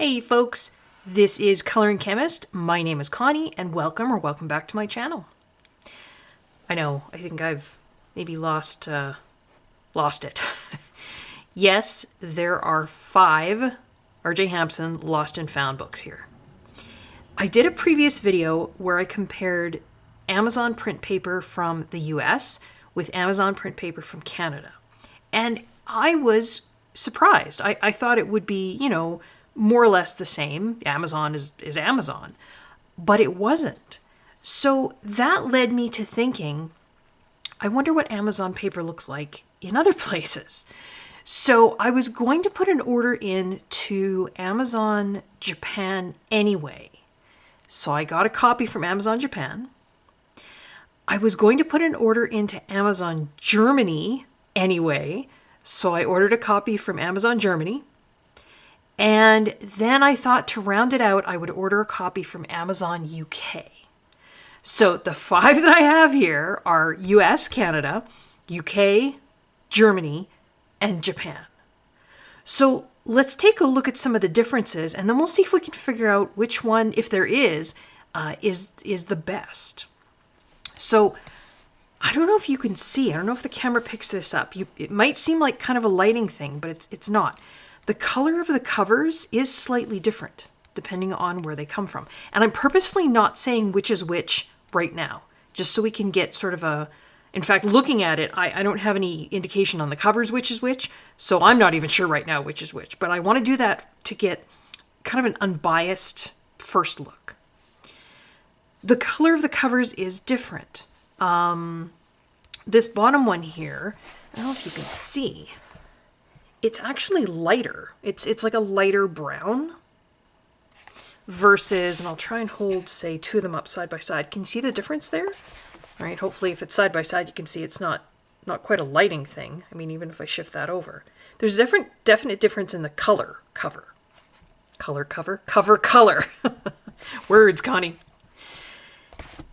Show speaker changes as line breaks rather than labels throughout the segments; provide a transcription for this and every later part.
Hey folks, this is Coloring Chemist. My name is Connie and welcome back to my channel. I know, I think I've maybe lost it. Yes, there are 5 R.J. Hampson Lost and Found books here. I did a previous video where I compared Amazon print paper from the US with Amazon print paper from Canada. And I was surprised. I thought it would be, more or less the same. Amazon is Amazon. But it wasn't. So that led me to thinking, I wonder what Amazon paper looks like in other places. So I was going to put an order in to Amazon Japan anyway. So I got a copy from Amazon Japan. I was going to put an order into Amazon Germany anyway. So I ordered a copy from Amazon Germany. And then I thought to round it out, I would order a copy from Amazon UK. So the 5 that I have here are US, Canada, UK, Germany, and Japan. So let's take a look at some of the differences, and then we'll see if we can figure out which one, if there is the best. So I don't know if you can see. I don't know if the camera picks this up. It might seem like kind of a lighting thing, but it's not. The color of the covers is slightly different depending on where they come from. And I'm purposefully not saying which is which right now, just so we can get sort of a... In fact, looking at it, I don't have any indication on the covers which is which, so I'm not even sure right now which is which. But I want to do that to get kind of an unbiased first look. The color of the covers is different. This bottom one here, I don't know if you can see, it's actually lighter. It's like a lighter brown versus, and I'll try and hold, say, 2 of them up side by side. Can you see the difference there? All right, hopefully if it's side by side, you can see it's not quite a lighting thing. I mean, even if I shift that over. There's a definite difference in the color. Words, Connie.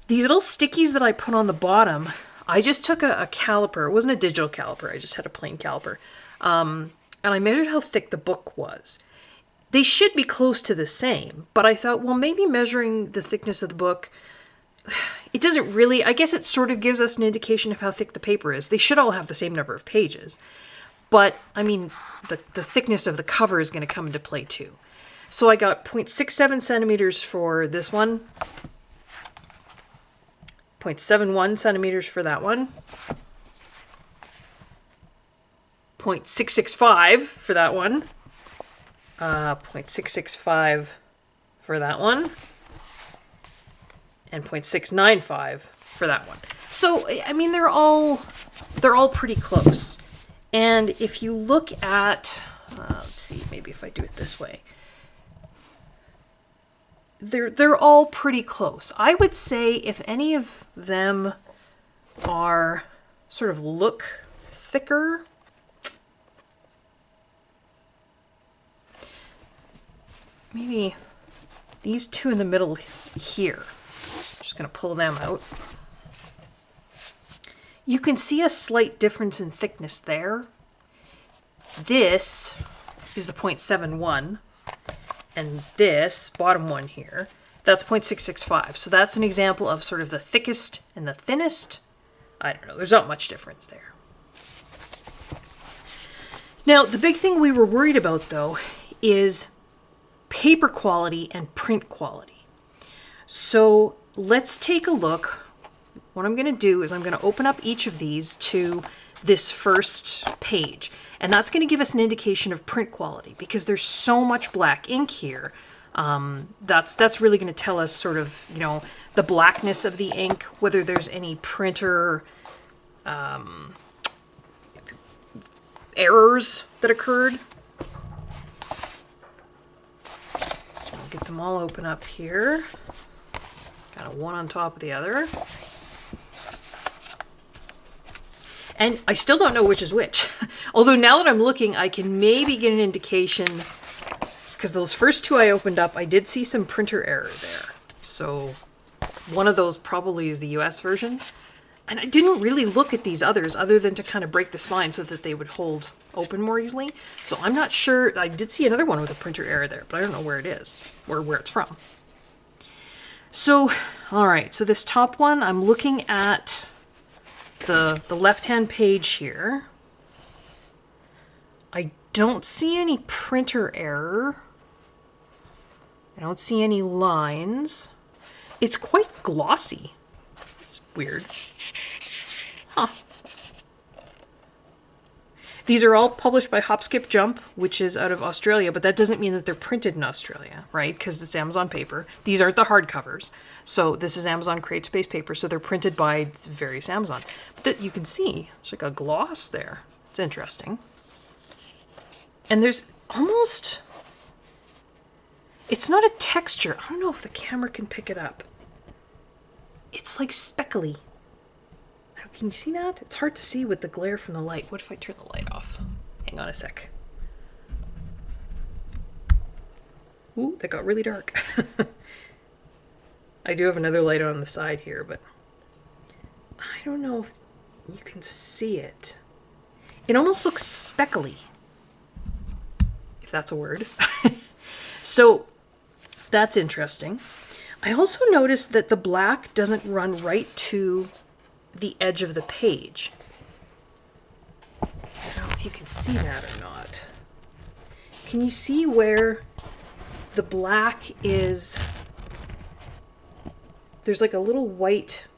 These little stickies that I put on the bottom, I just took a caliper. It wasn't a digital caliper. I just had a plain caliper. And I measured how thick the book was. They should be close to the same, but I thought, well, maybe measuring the thickness of the book, it doesn't really, I guess it sort of gives us an indication of how thick the paper is. They should all have the same number of pages. But, I mean, the thickness of the cover is going to come into play too. So I got 0.67 centimeters for this one, 0.71 centimeters for that one, 0.665 for that one, 0.665 for that one, and 0.695 for that one. So, I mean, they're all pretty close. And if you look at, let's see, maybe if I do it this way, they're all pretty close. I would say if any of them are sort of look thicker, maybe these 2 in the middle here. I'm just going to pull them out. You can see a slight difference in thickness there. This is the 0.71, and this bottom one here, that's 0.665. So that's an example of sort of the thickest and the thinnest. I don't know, there's not much difference there. Now, the big thing we were worried about, though, is paper quality and print quality. So let's take a look. What I'm going to do is I'm going to open up each of these to this first page. And that's going to give us an indication of print quality because there's so much black ink here. That's really going to tell us sort of, the blackness of the ink, whether there's any printer errors that occurred. So we'll get them all open up here. Got one on top of the other. And I still don't know which is which. Although now that I'm looking, I can maybe get an indication, because those first 2 I opened up, I did see some printer error there. So one of those probably is the US version. And I didn't really look at these others other than to kind of break the spine so that they would hold open more easily. So I'm not sure. I did see another one with a printer error there, but I don't know where it is or where it's from. So, all right. So this top one, I'm looking at the left-hand page here. I don't see any printer error. I don't see any lines. It's quite glossy. It's weird. Huh. These are all published by Hop Skip Jump, which is out of Australia, but that doesn't mean that they're printed in Australia, right? Because it's Amazon paper. These aren't the hardcovers. So this is Amazon CreateSpace paper, so they're printed by various Amazon. But that you can see, there's like a gloss there. It's interesting. And there's almost... It's not a texture. I don't know if the camera can pick it up. It's like speckly. Can you see that? It's hard to see with the glare from the light. What if I turn the light off? Hang on a sec. Ooh, that got really dark. I do have another light on the side here, but I don't know if you can see it. It almost looks speckly, if that's a word. So that's interesting. I also noticed that the black doesn't run right to the edge of the page. I don't know if you can see that or not. Can you see where the black is? There's like a little white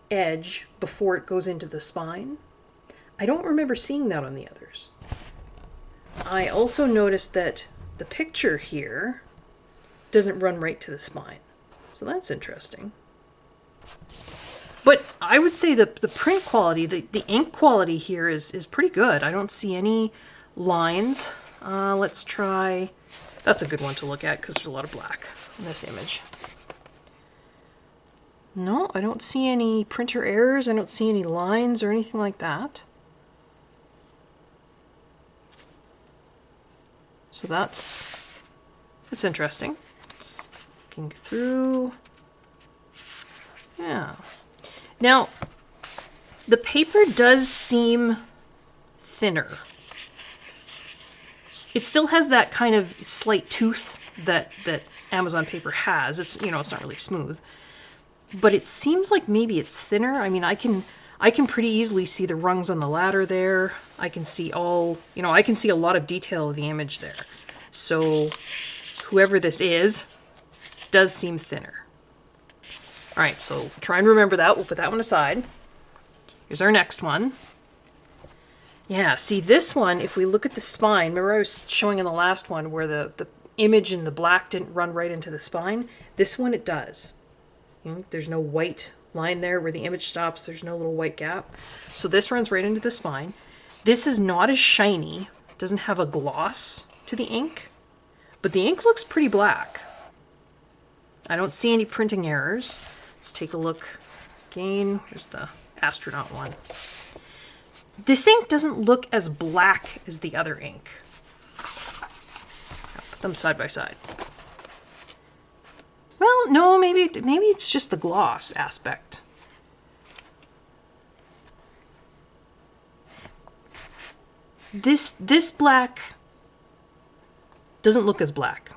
edge before it goes into the spine. I don't remember seeing that on the others. I also noticed that the picture here doesn't run right to the spine. So that's interesting. But I would say that the print quality, the ink quality here is pretty good. I don't see any lines. Let's try... That's a good one to look at because there's a lot of black in this image. No, I don't see any printer errors. I don't see any lines or anything like that. So that's interesting. Looking through... Yeah. Now, the paper does seem thinner. It still has that kind of slight tooth that Amazon paper has. It's, you know, it's not really smooth. But it seems like maybe it's thinner. I mean, I can pretty easily see the rungs on the ladder there. I can see I can see a lot of detail of the image there. So whoever this is does seem thinner. All right, so try and remember that. We'll put that one aside. Here's our next one. Yeah, see this one, if we look at the spine, remember I was showing in the last one where the image in the black didn't run right into the spine? This one it does. You know, there's no white line there where the image stops. There's no little white gap. So this runs right into the spine. This is not as shiny. It doesn't have a gloss to the ink, but the ink looks pretty black. I don't see any printing errors. Let's take a look again. Here's the astronaut one. This ink doesn't look as black as the other ink. I'll put them side by side. Well, no, maybe it's just the gloss aspect. This black doesn't look as black,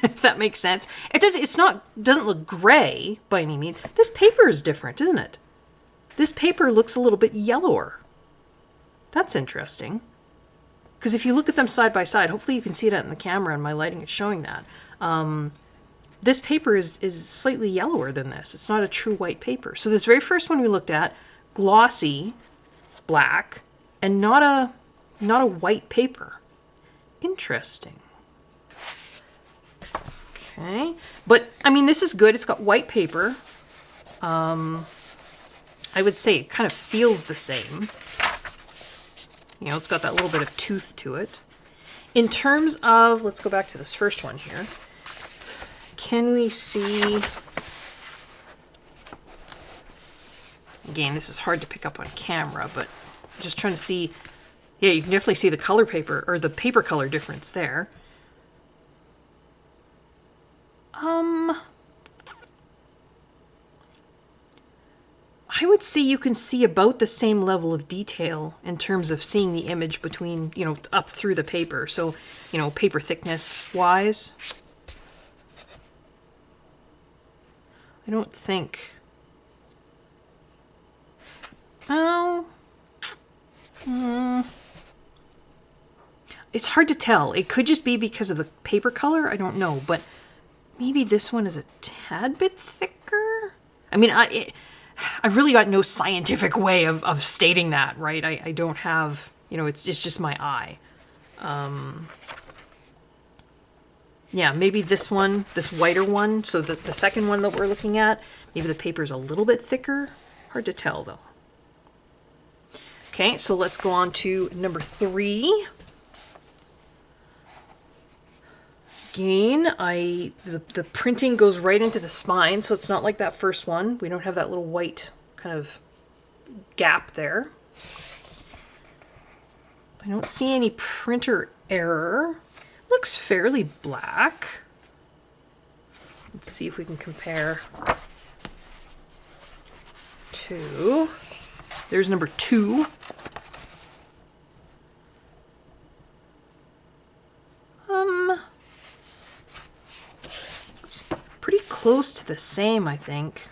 if that makes sense. Doesn't look gray by any means. This paper is different, isn't it? This paper looks a little bit yellower. That's interesting. Because if you look at them side by side, hopefully you can see that in the camera and my lighting is showing that. This paper is slightly yellower than this. It's not a true white paper. So this very first one we looked at, glossy, black, and not a white paper. Interesting. Okay, but I mean this is good. It's got white paper. I would say it kind of feels the same. You know, it's got that little bit of tooth to it. In terms of, let's go back to this first one here. Can we see... Again, this is hard to pick up on camera, but just trying to see... Yeah, you can definitely see the color paper, or the paper color difference there. I would would say you can see about the same level of detail in terms of seeing the image between, you know, up through the paper. So, you know, paper thickness wise, I don't think. Oh. It's hard to tell. It could just be because of the paper color. I don't know, but maybe this one is a tad bit thicker. I mean, I really got no scientific way of stating that, right? I don't have, you know, it's just my eye. Yeah, maybe this one, this whiter one. So the second one that we're looking at, maybe the paper's a little bit thicker. Hard to tell though. Okay, so let's go on to number 3. Again, the printing goes right into the spine, so it's not like that first one. We don't have that little white kind of gap there. I don't see any printer error. Looks fairly black. Let's see if we can compare to... There's number 2. Pretty close to the same, I think.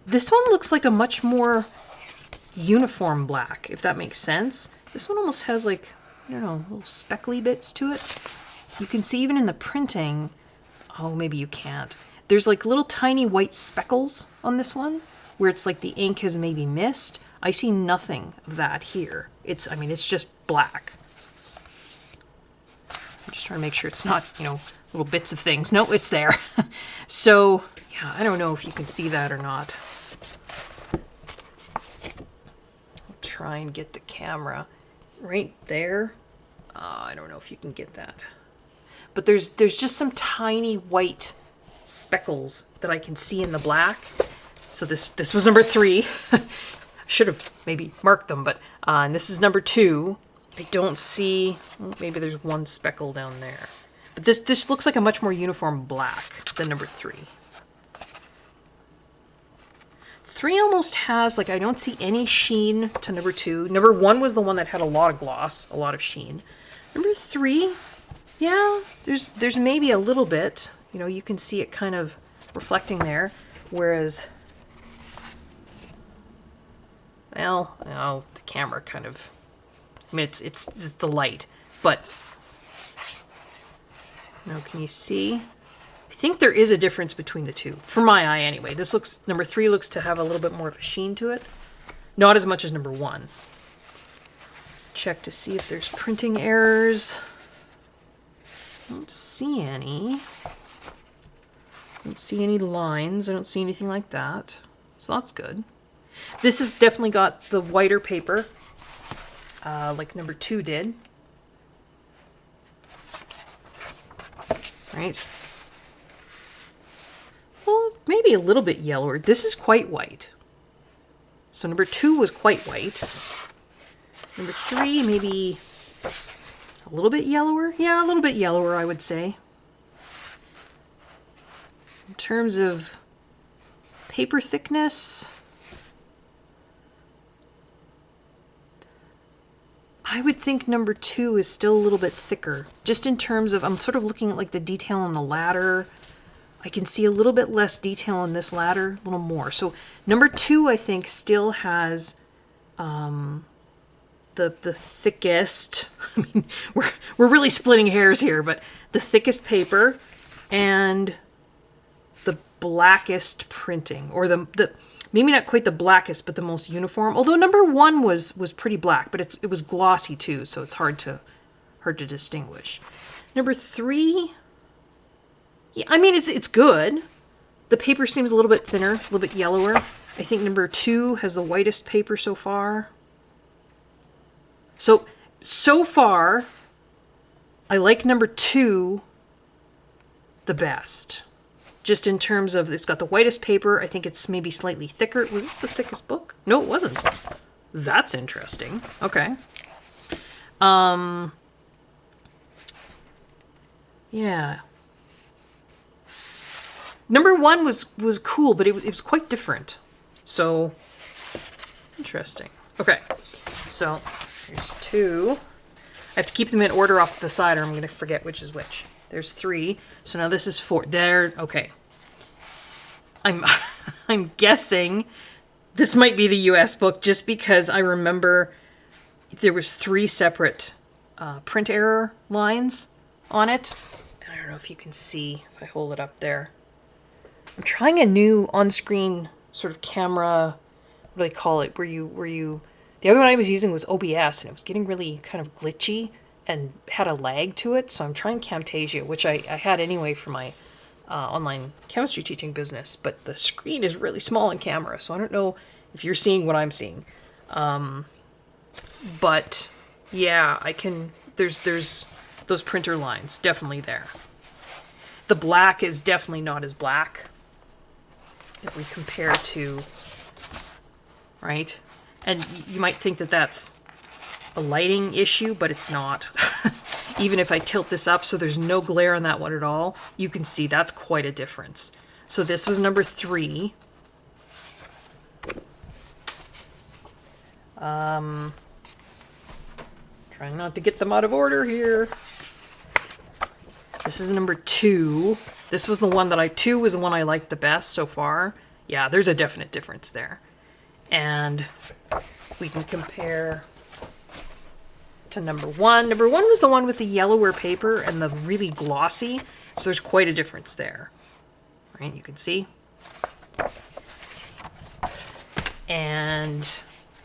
This one looks like a much more uniform black, if that makes sense. This one almost has like, I don't know, little speckly bits to it. You can see even in the printing, oh, maybe you can't. There's like little tiny white speckles on this one, where it's like the ink has maybe missed. I see nothing of that here. I mean, it's just black. I'm just trying to make sure it's not, you know, little bits of things. No, it's there. So, yeah, I don't know if you can see that or not. I'll try and get the camera right there. I don't know if you can get that. But there's just some tiny white speckles that I can see in the black. So this was number 3. Should have maybe marked them, but and this is number 2. I don't see, well, maybe there's one speckle down there. But this looks like a much more uniform black than number 3. 3 almost has, like, I don't see any sheen to number 2. Number 1 was the one that had a lot of gloss, a lot of sheen. Number 3, yeah, there's maybe a little bit. You know, you can see it kind of reflecting there. Whereas, well, oh, the camera kind of, I mean, it's the light, but now can you see? I think there is a difference between the two, for my eye anyway. This looks, number 3 looks to have a little bit more of a sheen to it. Not as much as number 1. Check to see if there's printing errors. Don't see any. Don't see any lines. I don't see anything like that. So that's good. This has definitely got the whiter paper, like number 2 did. Right. Well, maybe a little bit yellower. This is quite white. So number 2 was quite white. Number 3, maybe a little bit yellower. Yeah, a little bit yellower, I would say. In terms of paper thickness, I would think number 2 is still a little bit thicker. Just in terms of, I'm sort of looking at like the detail on the ladder. I can see a little bit less detail on this ladder, a little more. So number 2, I think, still has the thickest. I mean, we're really splitting hairs here, but the thickest paper and the blackest printing, or the maybe not quite the blackest, but the most uniform. Although number 1 was pretty black, but it was glossy too, so it's hard to distinguish. Number 3, yeah, I mean it's good. The paper seems a little bit thinner, a little bit yellower. I think number 2 has the whitest paper so far. So far, I like number 2 the best. Just in terms of, it's got the whitest paper. I think it's maybe slightly thicker. Was this the thickest book? No, it wasn't. That's interesting. Okay. Yeah. Number one was cool, but it was quite different. So, interesting. Okay, so here's 2. I have to keep them in order off to the side or I'm going to forget which is which. There's 3. So now this is 4. There, okay. I'm guessing this might be the US book just because I remember there was 3 separate print error lines on it. And I don't know if you can see if I hold it up there. I'm trying a new on-screen sort of camera, what do they call it, where you the other one I was using was OBS, and it was getting really kind of glitchy and had a lag to it. So I'm trying Camtasia, which I had anyway for my online chemistry teaching business. But the screen is really small in camera, so I don't know if you're seeing what I'm seeing. But yeah, I can. There's those printer lines definitely there. The black is definitely not as black if we compare to, right? And you might think that that's a lighting issue, but it's not. Even if I tilt this up so there's no glare on that one at all, you can see that's quite a difference. So this was number 3. Trying not to get them out of order here. This is number 2. This was the one that 2 was the one I liked the best so far. Yeah, there's a definite difference there. And we can compare to number 1. Number 1 was the one with the yellower paper and the really glossy. So there's quite a difference there. Right, you can see. And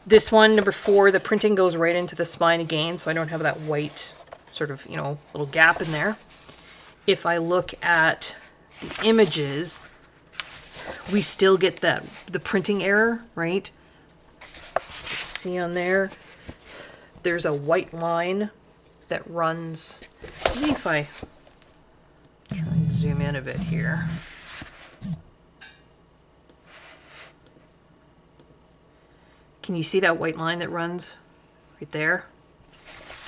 this one, number 4, the printing goes right into the spine again, so I don't have that white sort of, little gap in there. If I look at the images, we still get the printing error, right? Let's see on there. There's a white line that runs. Maybe if I try and zoom in a bit here. Can you see that white line that runs right there?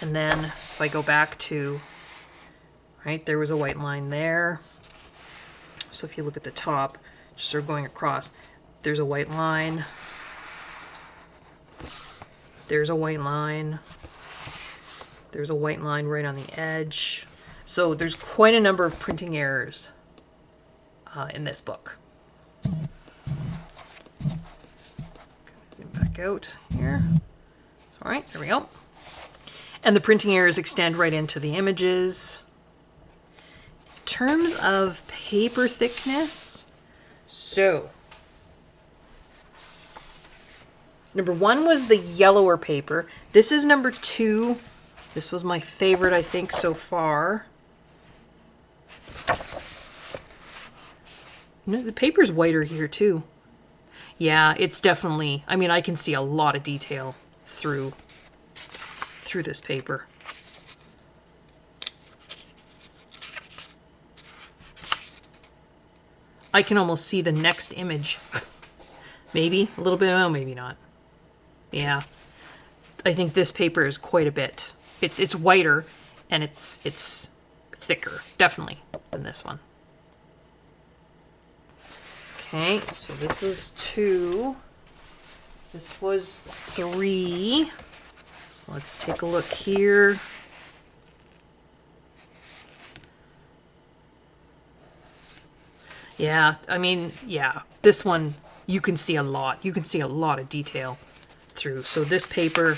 And then if I go back to, right, there was a white line there. So if you look at the top, just sort of going across, there's a white line. There's a white line. There's a white line right on the edge. So there's quite a number of printing errors in this book. Zoom back out here. It's all right, there we go. And the printing errors extend right into the images. In terms of paper thickness, so number 1 was the yellower paper. This is number 2. This was my favorite, I think, so far. The paper's whiter here, too. Yeah, it's definitely, I can see a lot of detail through this paper. I can almost see the next image. Maybe a little bit, oh, maybe not. Yeah, I think this paper is quite a bit. It's whiter and it's thicker, definitely, than this one. Okay, so this was 2. This was 3. So let's take a look here. Yeah, yeah, this one you can see a lot. You can see a lot of detail through. So this paper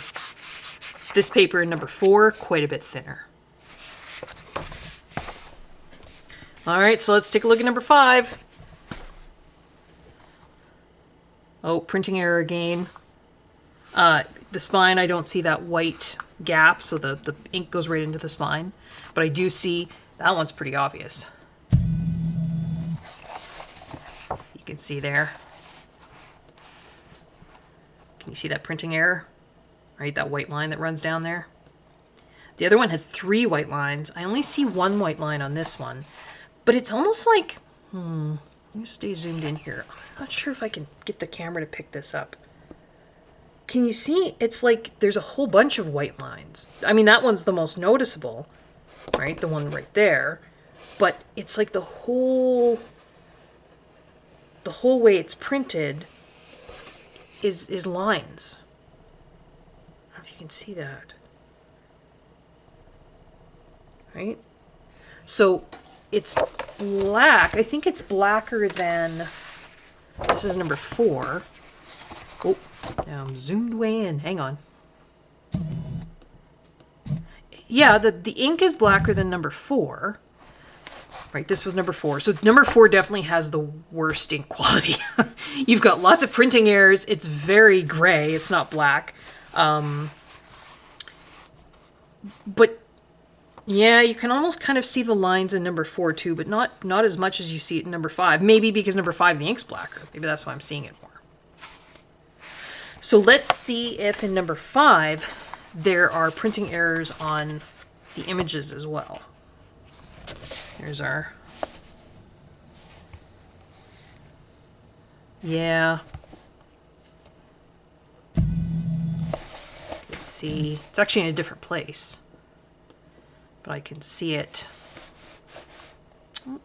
number 4, quite a bit thinner. All right, so let's take a look at number 5. Oh, printing error again. The spine, I don't see that white gap, so the ink goes right into the spine. But I do see that one's pretty obvious. You can see there. Can you see that printing error? Right, that white line that runs down there. The other one had 3 white lines. I only see 1 white line on this one. But it's almost like, let me stay zoomed in here. I'm not sure if I can get the camera to pick this up. Can you see? It's like there's a whole bunch of white lines. That one's the most noticeable, right? The one right there. But it's like the whole the whole way it's printed is lines. I don't know if you can see that. Right? So it's black. I think it's blacker than, this is number 4. Oh, now I'm zoomed way in. Hang on. Yeah, the ink is blacker than number 4. Right, this was number 4. So number 4 definitely has the worst ink quality. You've got lots of printing errors. It's very gray. It's not black. But yeah, you can almost kind of see the lines in number 4 too, but not as much as you see it in number 5. Maybe because number 5 the ink's blacker. Maybe that's why I'm seeing it more. So let's see if in number 5 there are printing errors on the images as well. Here's our... Yeah. Let's see. It's actually in a different place. But I can see it. Well,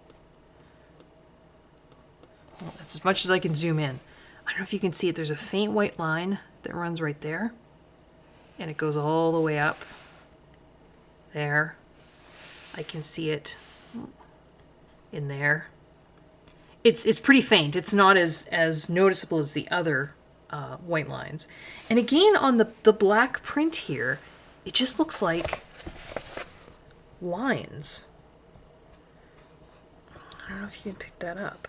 that's as much as I can zoom in. I don't know if you can see it. There's a faint white line that runs right there. And it goes all the way up. There. I can see it in there. It's pretty faint. It's not as noticeable as the other white lines. And again, on the black print here, it just looks like lines. I don't know if you can pick that up.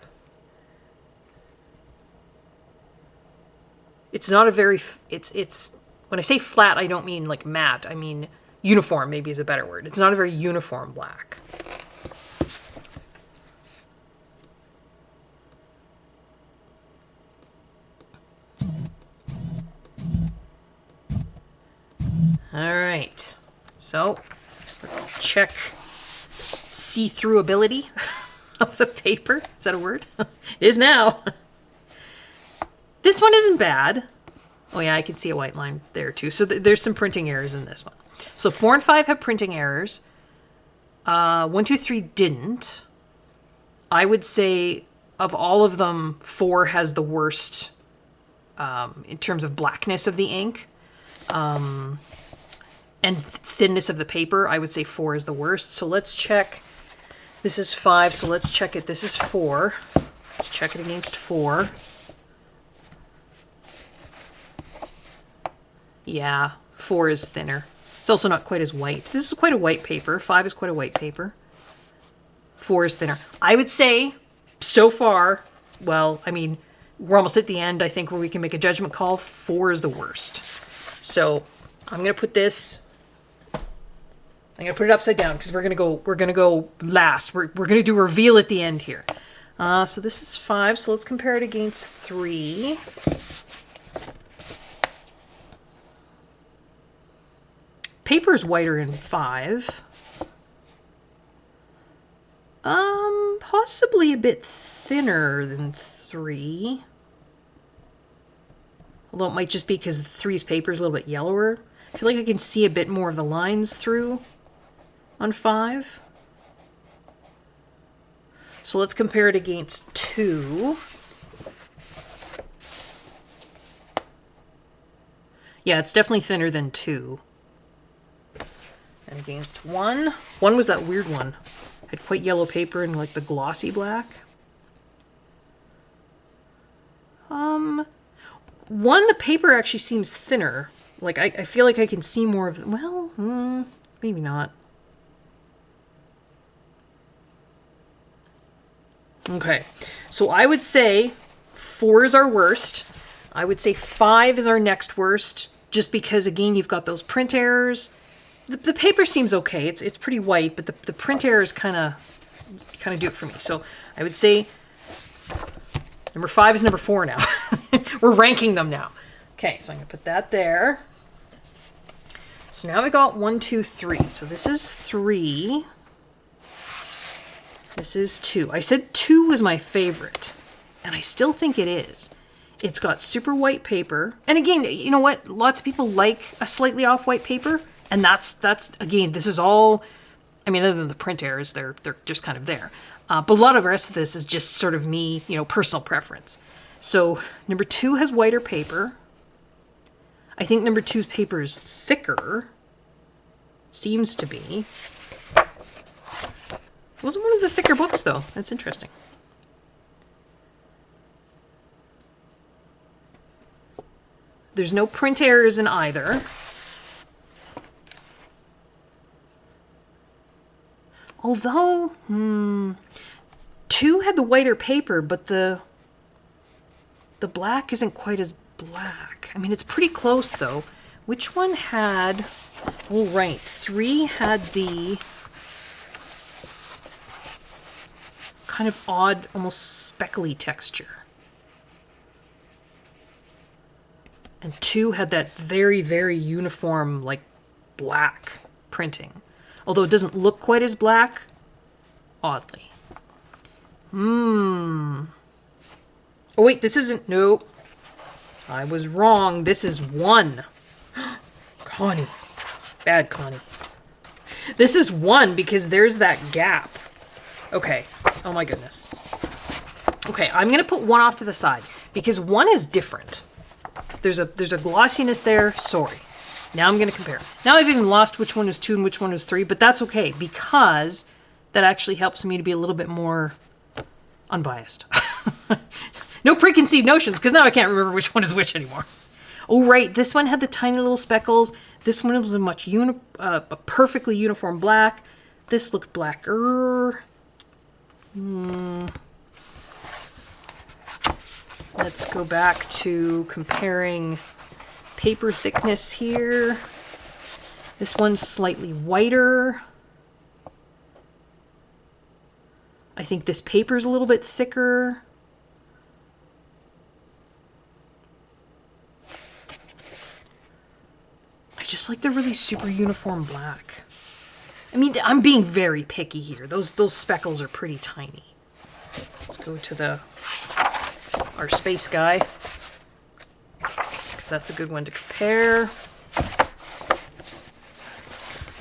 It's not a very, it's when I say flat, I don't mean like matte. I mean uniform, maybe is a better word. It's not a very uniform black. All right, so let's check see-through ability of the paper. Is that a word? It is now. This one isn't bad. Oh yeah, I can see a white line there too. So there's some printing errors in this one. So 4 and 5 have printing errors. 1, 2, 3 didn't. I would say of all of them, 4 has the worst in terms of blackness of the ink. And thinness of the paper, I would say 4 is the worst. So let's check. This is 5, so let's check it. This is 4. Let's check it against 4. Yeah, 4 is thinner. It's also not quite as white. This is quite a white paper. 5 is quite a white paper. 4 is thinner. I would say, so far, well, I mean, we're almost at the end, I think, where we can make a judgment call. 4 is the worst. So I'm going to put this... I'm going to put it upside down because we're going to go last. We're going to do a reveal at the end here. So this is 5. So let's compare it against 3. Paper is whiter in 5. Possibly a bit thinner than 3. Although it might just be because 3's paper is a little bit yellower. I feel like I can see a bit more of the lines through on 5. So let's compare it against 2. Yeah, it's definitely thinner than 2. And against 1. 1 was that weird one. Had quite yellow paper and like the glossy black. 1, the paper actually seems thinner. Like, I feel like I can see more of... Well, maybe not. Okay, so I would say 4 is our worst. I would say 5 is our next worst, just because, again, you've got those print errors. The paper seems okay. It's pretty white, but the print errors kind of do it for me. So I would say number 5 is number 4 now. We're ranking them now. Okay, so I'm going to put that there. So now we got 1, 2, 3. So this is 3. This is 2. I said 2 was my favorite, and I still think it is. It's got super white paper. And again, you know what? Lots of people like a slightly off-white paper, and that's again, this is all, I mean, other than the print errors, they're just kind of there. But a lot of the rest of this is just sort of me, personal preference. So number 2 has whiter paper. I think number 2's paper is thicker. Seems to be. It wasn't one of the thicker books, though. That's interesting. There's no print errors in either. Although, 2 had the whiter paper, but the black isn't quite as black. I mean, it's pretty close, though. Which one had... Oh, right. 3 had the kind of odd, almost speckly texture. And 2 had that very, very uniform, like, black printing. Although it doesn't look quite as black, oddly. Oh, wait, this isn't... Nope. I was wrong. This is 1. Connie. Bad Connie. This is 1 because there's that gap. Okay. Oh, my goodness. Okay, I'm going to put 1 off to the side because 1 is different. There's a glossiness there. Sorry. Now I'm going to compare. Now I've even lost which one is 2 and which one is 3, but that's okay because that actually helps me to be a little bit more unbiased. No preconceived notions, because now I can't remember which one is which anymore. Oh, right. This one had the tiny little speckles. This one was a perfectly uniform black. This looked blacker. Let's go back to comparing paper thickness here. This one's slightly whiter. I think this paper's a little bit thicker. I just like the really super uniform black. I mean, I'm being very picky here. Those speckles are pretty tiny. Let's go to our space guy, because that's a good one to compare.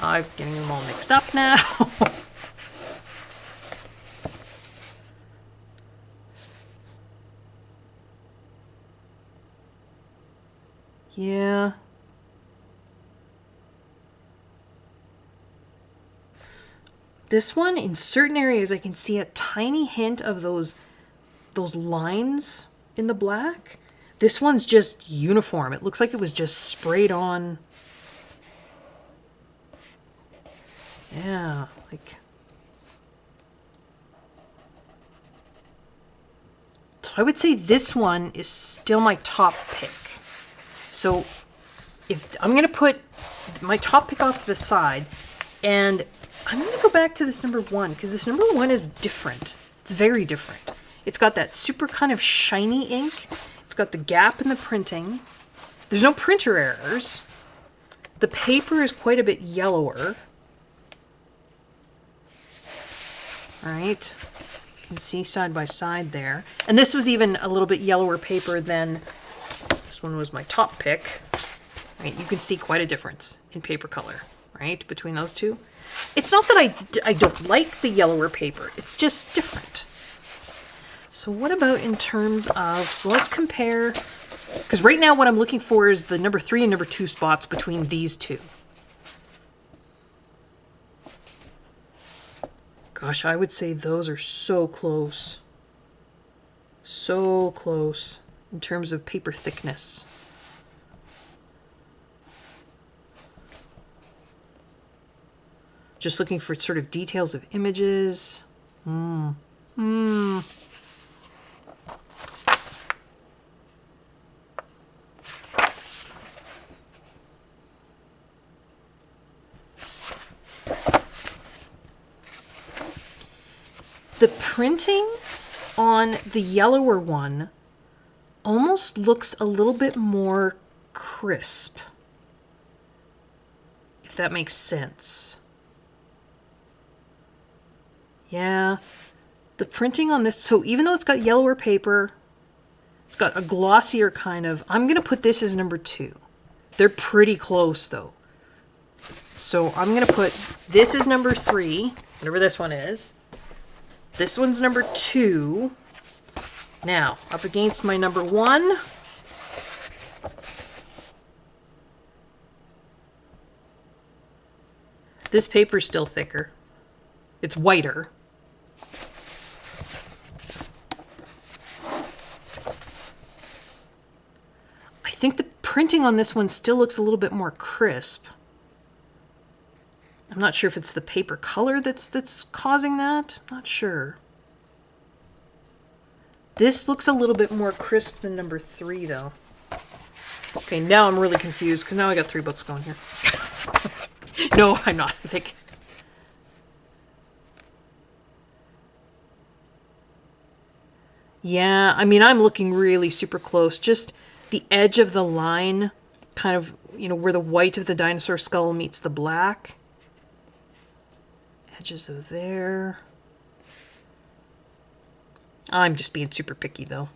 I'm getting them all mixed up now. Yeah. This one, in certain areas, I can see a tiny hint of those lines in the black. This one's just uniform. It looks like it was just sprayed on. Yeah, like... So I would say this one is still my top pick. So if I'm going to put my top pick off to the side, and I'm going to go back to this number 1, because this number 1 is different. It's very different. It's got that super kind of shiny ink. It's got the gap in the printing. There's no printer errors. The paper is quite a bit yellower. All right. You can see side by side there. And this was even a little bit yellower paper than this one was my top pick. Right? You can see quite a difference in paper color, right, between those two. It's not that I don't like the yellower paper. It's just different. So what about in terms of... So let's compare... Because right now what I'm looking for is the number 3 and number 2 spots between these two. Gosh, I would say those are so close. So close in terms of paper thickness. Just looking for sort of details of images. The printing on the yellower one almost looks a little bit more crisp, if that makes sense. Yeah, the printing on this, so even though it's got yellower paper, it's got a glossier kind of, I'm going to put this as number 2. They're pretty close though. So I'm going to put this as number 3, whatever this one is. This one's number 2. Now, up against my number 1. This paper's still thicker. It's whiter. I think the printing on this one still looks a little bit more crisp. I'm not sure if it's the paper color that's causing that. Not sure. This looks a little bit more crisp than number 3, though. Okay, now I'm really confused because now I got 3 books going here. No, I'm not. I think. Yeah, I mean, I'm looking really super close. Just the edge of the line, kind of, you know, where the white of the dinosaur skull meets the black. Edges of there. I'm just being super picky, though.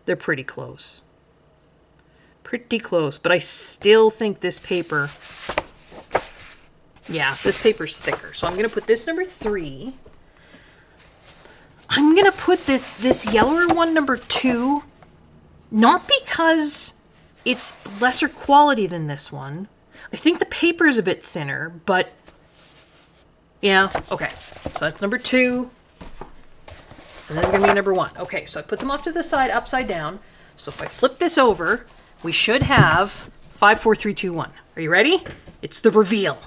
They're pretty close. Pretty close, but I still think this paper... Yeah, this paper's thicker. So I'm going to put this number 3. I'm going to put this yellower one number 2. Not because it's lesser quality than this one. I think the paper is a bit thinner, but... Yeah, okay. So that's number 2. And this is going to be number 1. Okay, so I put them off to the side, upside down. So if I flip this over, we should have 5, 4, 3, 2, 1. Are you ready? It's the reveal.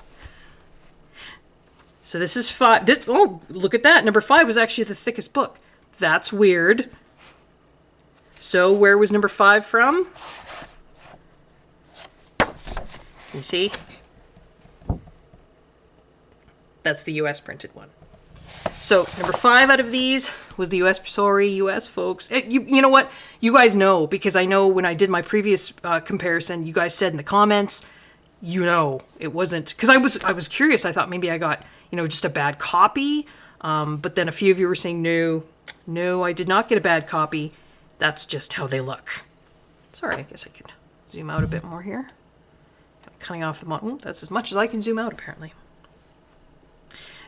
So this is 5. Oh, look at that. Number 5 was actually the thickest book. That's weird. So where was number 5 from? You see? That's the US printed one. So number 5 out of these was the US. Sorry, US folks. You know what? You guys know, because I know when I did my previous comparison, you guys said in the comments, you know, it wasn't, because I was curious. I thought maybe I got, you know, just a bad copy. But then a few of you were saying, no, I did not get a bad copy. That's just how they look. Sorry, I guess I could zoom out a bit more here. Cutting off the bottom. That's as much as I can zoom out, apparently.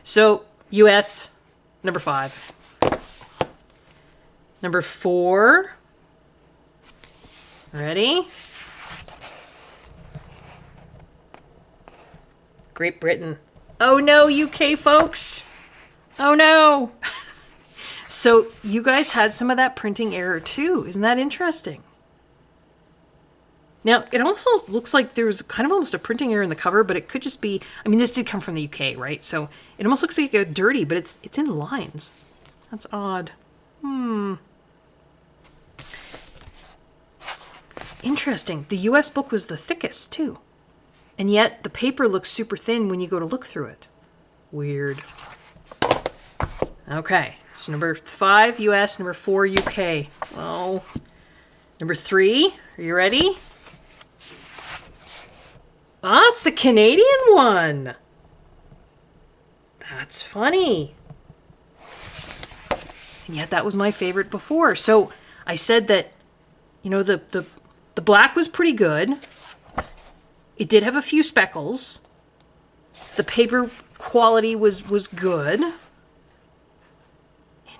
So, US, number 5. Number 4. Ready? Great Britain. Oh no, UK folks. Oh no. So you guys had some of that printing error too. Isn't that interesting? Now, it also looks like there was kind of almost a printing error in the cover, but it could just be, I mean, this did come from the UK, right? So it almost looks like a dirty, but it's in lines. That's odd. Interesting. The US book was the thickest too. And yet the paper looks super thin when you go to look through it. Weird. Okay, so number 5 US, number 4 UK. Oh, number 3, are you ready? Ah, it's the Canadian one. That's funny. And yet that was my favorite before. So I said that, you know, the black was pretty good. It did have a few speckles. The paper quality was good.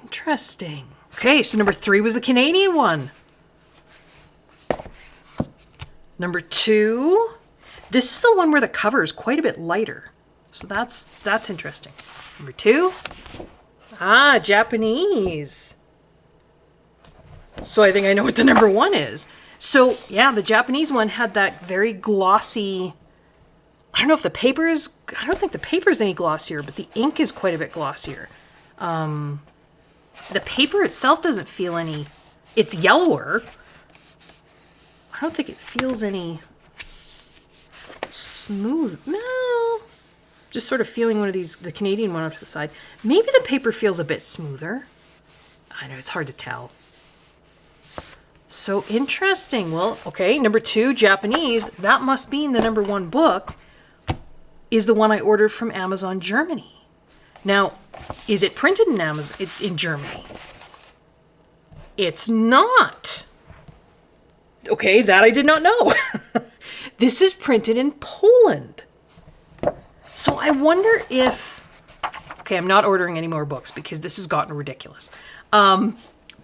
Interesting. Okay, so number 3 was the Canadian one. Number 2, this is the one where the cover is quite a bit lighter. So that's interesting. Number 2, Japanese. So I think I know what the number 1 is. So yeah, the Japanese one had that very glossy, I don't know if the paper is, I don't think the paper is any glossier, but the ink is quite a bit glossier. The paper itself doesn't feel any, it's yellower. I don't think it feels any smooth. No, just sort of feeling one of these, the Canadian one off to the side. Maybe the paper feels a bit smoother. I know, it's hard to tell. So interesting. Well, okay, number 2, Japanese. That must mean the number 1 book is the one I ordered from Amazon Germany. Now, is it printed in Amazon in Germany? It's not. Okay, that I did not know. This is printed in Poland. So I wonder if Okay, I'm not ordering any more books because this has gotten ridiculous. But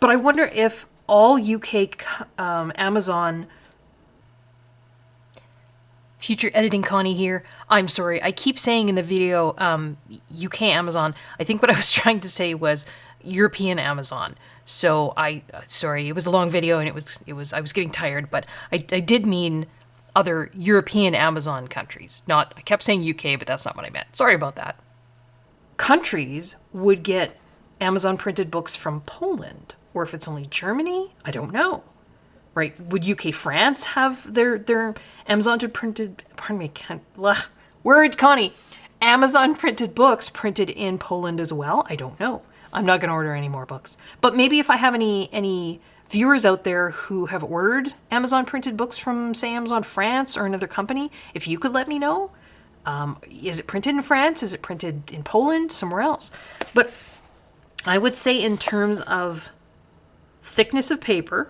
I wonder if all UK Amazon... Future editing Connie here. I'm sorry. I keep saying in the video UK Amazon. I think what I was trying to say was European Amazon. So sorry, it was a long video and it was I was getting tired, but I did mean other European Amazon countries. I kept saying UK, but that's not what I meant. Sorry about that. Countries would get Amazon printed books from Poland, or if it's only Germany, I don't know. Right? Would UK France have their Amazon printed, pardon me, words, Connie, Amazon printed books printed in Poland as well? I don't know. I'm not going to order any more books. But maybe if I have any viewers out there who have ordered Amazon printed books from, say, Amazon France or another company, if you could let me know. Is it printed in France? Is it printed in Poland? Somewhere else? But I would say in terms of thickness of paper,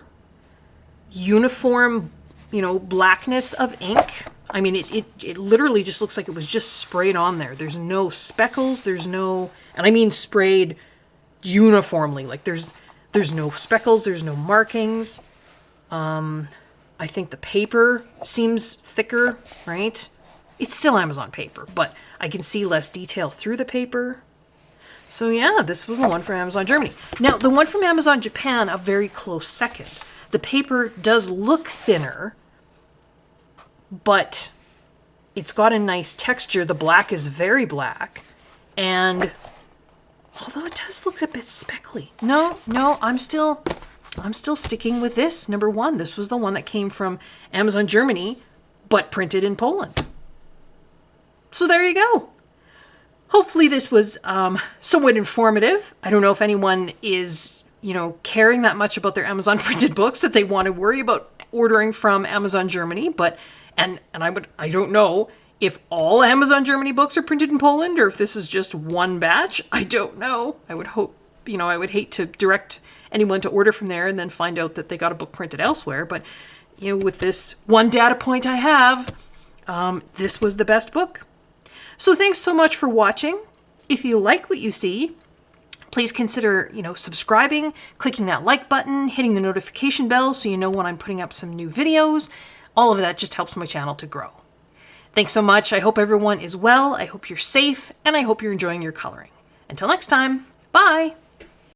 uniform, blackness of ink. I mean, it literally just looks like it was just sprayed on there. There's no speckles. And I mean sprayed uniformly. Like there's no speckles. There's no markings. I think the paper seems thicker, right? It's still Amazon paper, but I can see less detail through the paper. So yeah, this was the one from Amazon Germany. Now, the one from Amazon Japan, a very close second. The paper does look thinner, but it's got a nice texture. The black is very black. And although it does look a bit speckly. No, I'm still sticking with this. Number one, this was the one that came from Amazon Germany, but printed in Poland. So there you go. Hopefully this was somewhat informative. I don't know if anyone is caring that much about their Amazon printed books that they want to worry about ordering from Amazon Germany, but I don't know if all Amazon Germany books are printed in Poland or if this is just one batch. I don't know. I would hope, I would hate to direct anyone to order from there and then find out that they got a book printed elsewhere, but with this one data point I have, this was the best book. So thanks so much for watching. If you like what you see, please consider, subscribing, clicking that like button, hitting the notification bell so you know when I'm putting up some new videos. All of that just helps my channel to grow. Thanks so much. I hope everyone is well. I hope you're safe, and I hope you're enjoying your coloring. Until next time, bye!